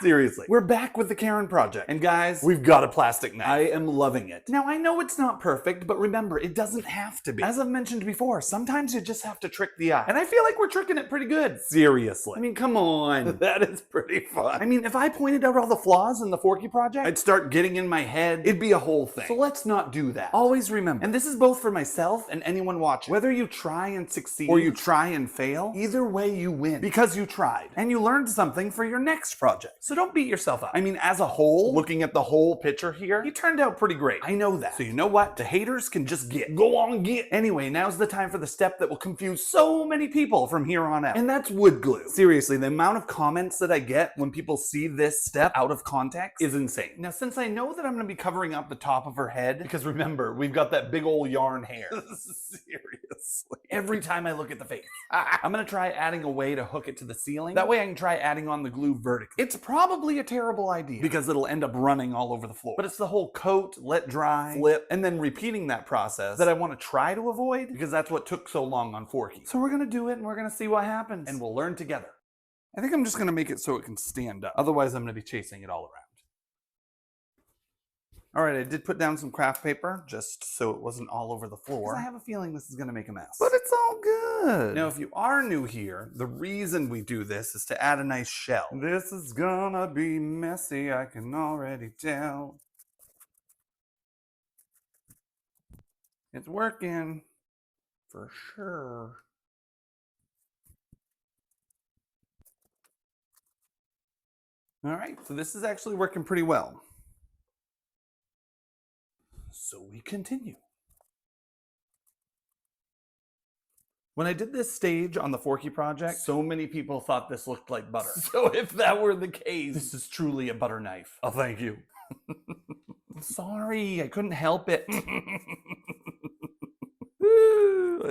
Seriously. We're back with the Karen project. And guys, we've got a plastic knife. I am loving it. Now, I know it's not perfect, but remember, it doesn't have to be. As I've mentioned before, sometimes you just have to trick the eye. And I feel like we're tricking it pretty good. Seriously. I mean, come on. That is pretty fun. I mean, if I pointed out all the flaws in the Forky project, I'd start getting in my head. It'd be a whole thing. So let's not do that. Always remember, and this is both for myself and anyone watching, whether you try and succeed or you try and fail, either way you win because you tried and you learned something for your next project. So don't beat yourself up. I mean, as a whole, looking at the whole picture here, you turned out pretty great. I know that. So you know what? The haters can just go on get. Anyway, now's the time for the step that will confuse so many people from here on out. And that's wood glue. Seriously, the amount of comments that I get when people see this step out of context is insane. Now, since I know that I'm going to be covering up the top of her head, because remember, we've got that big old yarn hair. Seriously. Every time I look at the face, I'm going to try adding a way to hook it to the ceiling. That way I can try adding on the glue vertically. It's probably a terrible idea because it'll end up running all over the floor. But it's the whole coat, let dry, flip, and then repeating that process that I want to try to avoid because that's what took so long on Forky. So we're going to do it and we're going to see what happens and we'll learn together. I think I'm just going to make it so it can stand up. Otherwise, I'm going to be chasing it all around. All right, I did put down some craft paper just so it wasn't all over the floor. I have a feeling this is going to make a mess. But it's all good. Now, if you are new here, the reason we do this is to add a nice shell. This is gonna be messy, I can already tell. It's working, for sure. All right, so this is actually working pretty well. So we continue. When I did this stage on the Forky project, so many people thought this looked like butter. So if that were the case, this is truly a butter knife. Oh, thank you. Sorry, I couldn't help it. I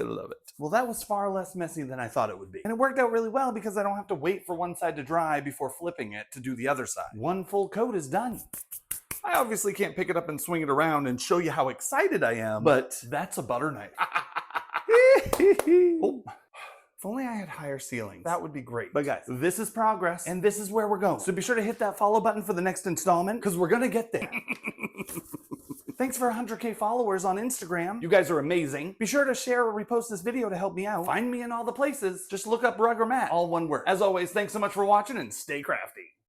love it. Well, that was far less messy than I thought it would be. And it worked out really well because I don't have to wait for one side to dry before flipping it to do the other side. One full coat is done. I obviously can't pick it up and swing it around and show you how excited I am, but that's a butter knife. Oh, if only I had higher ceilings. That would be great. But guys, this is progress, and this is where we're going. So be sure to hit that follow button for the next installment, because we're gonna get there. Thanks for 100K followers on Instagram. You guys are amazing. Be sure to share or repost this video to help me out. Find me in all the places. Just look up Rug or Matt, all one word. As always, thanks so much for watching, and stay crafty.